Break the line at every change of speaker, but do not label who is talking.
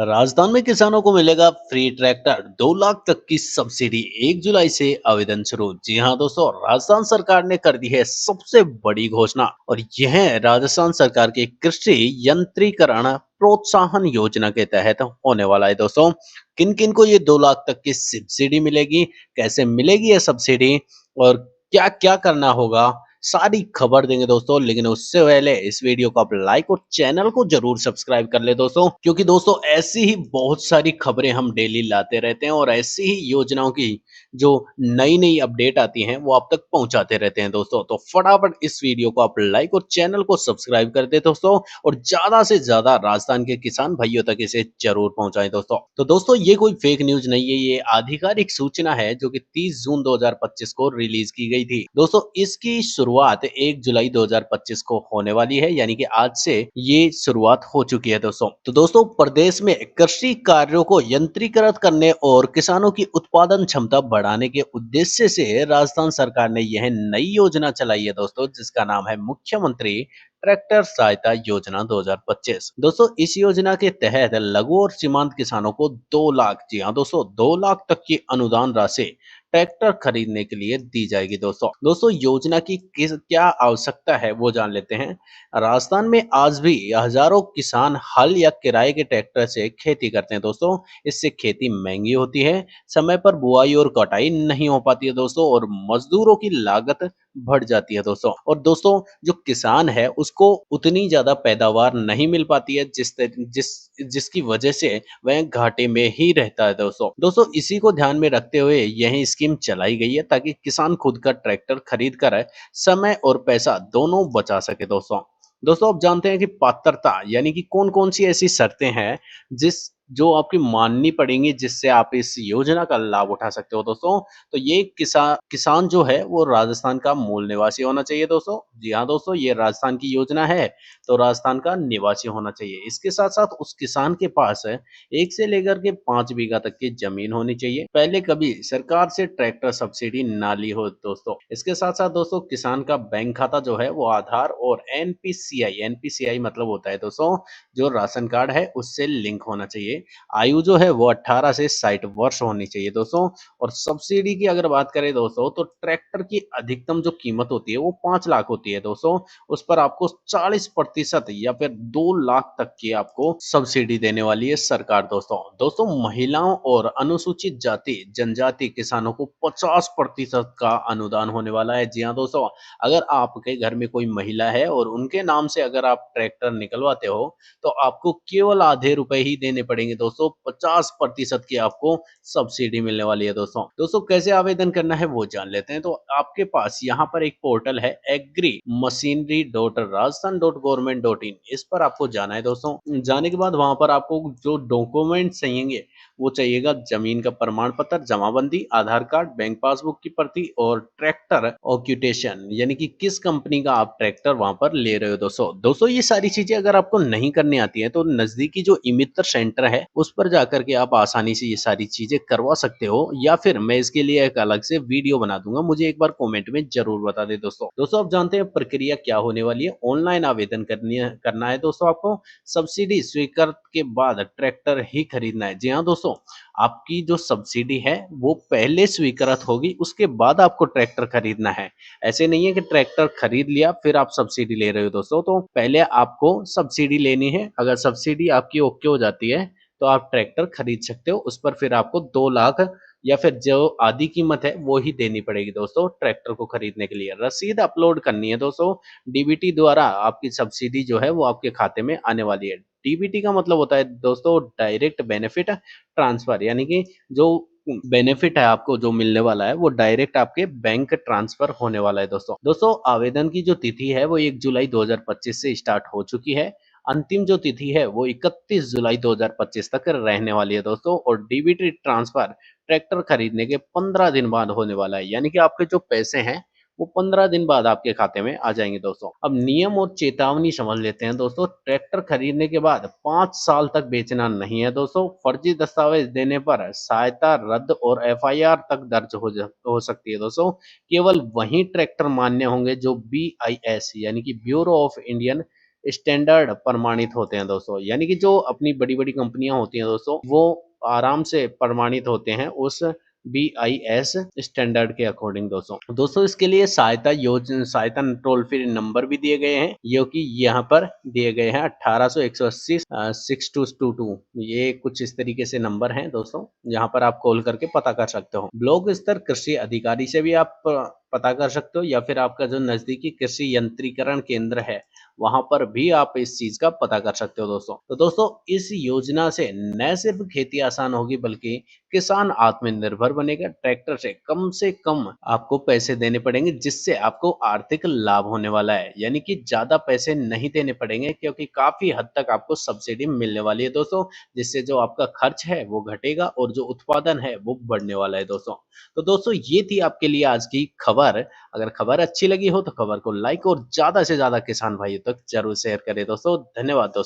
राजस्थान में किसानों को मिलेगा फ्री ट्रैक्टर, 2 लाख तक की सब्सिडी। 1 जुलाई से आवेदन शुरू। जी हाँ दोस्तों, राजस्थान सरकार ने कर दी है सबसे बड़ी घोषणा और यह राजस्थान सरकार के कृषि यंत्रीकरण प्रोत्साहन योजना के तहत होने वाला है दोस्तों। किन किन को ये 2 लाख तक की सब्सिडी मिलेगी, कैसे मिलेगी ये सब्सिडी और क्या क्या करना होगा, सारी खबर देंगे दोस्तों। लेकिन उससे पहले इस वीडियो को आप लाइक और चैनल को जरूर सब्सक्राइब कर ले दोस्तों, क्योंकि दोस्तों ऐसी ही बहुत सारी खबरें हम डेली लाते रहते हैं और ऐसी ही योजनाओं की जो नई नई अपडेट आती हैं वो आप तक पहुंचाते रहते हैं दोस्तों। तो फटाफट इस वीडियो को आप लाइक और चैनल को सब्सक्राइब कर दे दोस्तों, और ज्यादा से ज्यादा राजस्थान के किसान भाइयों तक इसे जरूर पहुंचाएं दोस्तों। तो दोस्तों ये कोई फेक न्यूज नहीं है, ये आधिकारिक सूचना है जो कि 30 जून 2025 को रिलीज की गई थी दोस्तों। इसकी शुरुआत 1 जुलाई 2025 को होने वाली है, यानी कि आज से ये शुरुआत हो चुकी है दोस्तों। तो दोस्तों प्रदेश में कृषि कार्यों को यंत्रीकृत करने और किसानों की उत्पादन क्षमता बढ़ाने के उद्देश्य से राजस्थान सरकार ने यह नई योजना चलाई है दोस्तों, जिसका नाम है मुख्यमंत्री ट्रैक्टर सहायता योजना 2025। दोस्तों इस योजना के तहत लघु और सीमांत किसानों को 2 लाख, जी हाँ दोस्तों, 2 लाख तक की अनुदान राशि ट्रैक्टर खरीदने के लिए दी जाएगी दोस्तों। दोस्तों योजना की किस क्या आवश्यकता है वो जान लेते हैं। राजस्थान में आज भी हजारों किसान हल या किराए के ट्रैक्टर से खेती करते हैं दोस्तों। इससे खेती महंगी होती है, समय पर बुआई और कटाई नहीं हो पाती है दोस्तों, और मजदूरों की लागत बढ़ जाती है दोस्तों। और दोस्तों जो किसान है उसको उतनी ज्यादा पैदावार नहीं मिल पाती है जिसकी वजह से वह घाटे में ही रहता है दोस्तों। दोस्तों इसी को ध्यान में रखते हुए यह स्कीम चलाई गई है ताकि किसान खुद का ट्रैक्टर खरीद कर समय और पैसा दोनों बचा सके दोस्तों। दोस्तों आप जानते हैं कि पात्रता यानी कि कौन कौन सी ऐसी शर्तें हैं जिस जो आपकी माननी पड़ेंगी जिससे आप इस योजना का लाभ उठा सकते हो दोस्तों। तो ये किसान जो है वो राजस्थान का मूल निवासी होना चाहिए दोस्तों। जी हाँ दोस्तों, ये राजस्थान की योजना है तो राजस्थान का निवासी होना चाहिए। इसके साथ साथ उस किसान के पास 1 से लेकर के 5 बीघा तक की जमीन होनी चाहिए, पहले कभी सरकार से ट्रैक्टर सब्सिडी ना ली हो दोस्तों। इसके साथ साथ दोस्तों किसान का बैंक खाता जो है वो आधार और एनपीसीआई मतलब होता है दोस्तों जो राशन कार्ड है उससे लिंक होना चाहिए। आयु जो है वो 18 से 60 वर्ष होनी चाहिए दोस्तों। और सब्सिडी की अगर बात करें दोस्तों तो ट्रैक्टर की अधिकतम जो कीमत होती है वो 5 लाख होती है दोस्तों। उस पर आपको 40% या फिर 2 लाख तक की आपको सब्सिडी देने वाली है सरकार दोस्तों। दोस्तों महिलाओं और अनुसूचित जाति जनजाति किसानों को 50% का अनुदान होने वाला है। जी हाँ दोस्तों, अगर आपके घर में कोई महिला है और उनके नाम से अगर आप ट्रैक्टर निकलवाते हो तो आपको केवल आधे रुपए ही देने पड़ेंगे दोस्तों। 50% की आपको सब्सिडी मिलने वाली है दोस्तों। दोस्तों कैसे आवेदन करना है वो जान लेते हैं। तो आपके पास यहाँ पर एक पोर्टल है agri machinery dot Rajasthan dot government dot in, इस पर आपको जाना है दोस्तों। जाने के बाद वहां पर आपको जो डॉक्यूमेंट चाहिए वो चाहिएगा जमीन का प्रमाण पत्र, जमाबंदी, आधार कार्ड, बैंक पासबुक की प्रति और ट्रैक्टर ऑक्यूटेशन यानी कि किस कंपनी का आप ट्रैक्टर वहां पर ले रहे हो दोस्तों। दोस्तों ये सारी चीजें अगर आपको नहीं करनी आती है तो नजदीकी जो ई मित्र सेंटर है उस पर जाकर के आप आसानी से ये सारी चीजें करवा सकते हो, या फिर मैं इसके लिए एक अलग से वीडियो बना दूंगा, मुझे एक बार कमेंट में जरूर बता दे दोस्तों। दोस्तों आप जानते हैं प्रक्रिया क्या होने वाली है। ऑनलाइन आवेदन करना है दोस्तों आपको। सब्सिडी स्वीकृत के बाद ट्रैक्टर ही खरीदना है। जी हाँ दोस्तों, आपकी जो सब्सिडी है वो पहले स्वीकृत होगी उसके बाद आपको ट्रैक्टर खरीदना है। ऐसे नहीं है कि ट्रैक्टर खरीद लिया फिर आप सब्सिडी ले रहे हो दोस्तों। तो पहले आपको सब्सिडी लेनी है, अगर सब्सिडी आपकी ओके हो जाती है तो आप ट्रैक्टर खरीद सकते हो। उस पर फिर आपको 2 लाख या फिर जो आधी कीमत है वो ही देनी पड़ेगी दोस्तों ट्रैक्टर को खरीदने के लिए। रसीद अपलोड करनी है दोस्तों। डीबीटी द्वारा आपकी सब्सिडी जो है वो आपके खाते में आने वाली है। डीबीटी का मतलब होता है दोस्तों डायरेक्ट बेनिफिट ट्रांसफर, यानी कि जो बेनिफिट है आपको जो मिलने वाला है वो डायरेक्ट आपके बैंक ट्रांसफर होने वाला है दोस्तों। दोस्तों आवेदन की जो तिथि है वो 1 जुलाई 2025 से स्टार्ट हो चुकी है। अंतिम जो तिथि है वो 31 जुलाई 2025 तक रहने वाली है दोस्तों। और डीबीटी ट्रांसफर ट्रैक्टर खरीदने के 15 दिन बाद होने वाला है, यानी कि आपके जो पैसे हैं वो 15 दिन बाद आपके खाते में आ जाएंगे दोस्तों। अब नियम और चेतावनी समझ लेते हैं दोस्तों। ट्रैक्टर खरीदने के बाद 5 साल तक बेचना नहीं है दोस्तों। फर्जी दस्तावेज देने पर सहायता रद्द और एफआईआर तक दर्ज हो सकती है दोस्तों। केवल वही ट्रैक्टर मान्य होंगे जो BIS यानी कि ब्यूरो ऑफ इंडियन स्टैंडर्ड प्रमाणित होते हैं दोस्तों। यानी कि जो अपनी बड़ी-बड़ी कंपनियाँ होती हैं दोस्तों, वो आराम से प्रमाणित होते हैं उस बीआईएस स्टैंडर्ड के अकॉर्डिंग दोस्तों। दोस्तों इसके लिए सहायता टोल फ्री नंबर भी दिए गए हैं, जो कि यहाँ पर दिए गए हैं 1800 180 6222। ये कुछ इस तरीके से नंबर हैं दोस्तों, जहाँ पर आप कॉल करके पता कर सकते हो। ब्लॉक स्तर कृषि अधिकारी से भी आप पता कर सकते हो, या फिर आपका जो नज़दीकी कृषि यंत्रीकरण केंद्र है, वहाँ पर भी आप इस चीज़ का पता कर सकते हो दोस्तों। तो दोस्तों इस योजना से न सिर्फ खेती आसान होगी, बल्कि किसान आत्मनिर्भर बनेगा। ट्रैक्टर से कम आपको पैसे देने पड़ेंगे, जिससे आपको आर्थिक लाभ होने वाला है। यानी कि ज़्यादा पैसे नहीं देने पड़ेंगे, क्योंकि काफ़ी हद तक आपको सब्सिडी मिलने वाली है दोस्तों, जिससे जो आपका खर्च है वो घटेगा और जो उत्पादन है वो बढ़ने वाला है दोस्तों। तो दोस्तों ये थी आपके लिए आज की खबर। अगर खबर अच्छी लगी हो तो खबर को लाइक और ज़्यादा से ज़्यादा किसान भाइयों तक ज़रूर शेयर करें दोस्तों। धन्यवाद दोस्तों।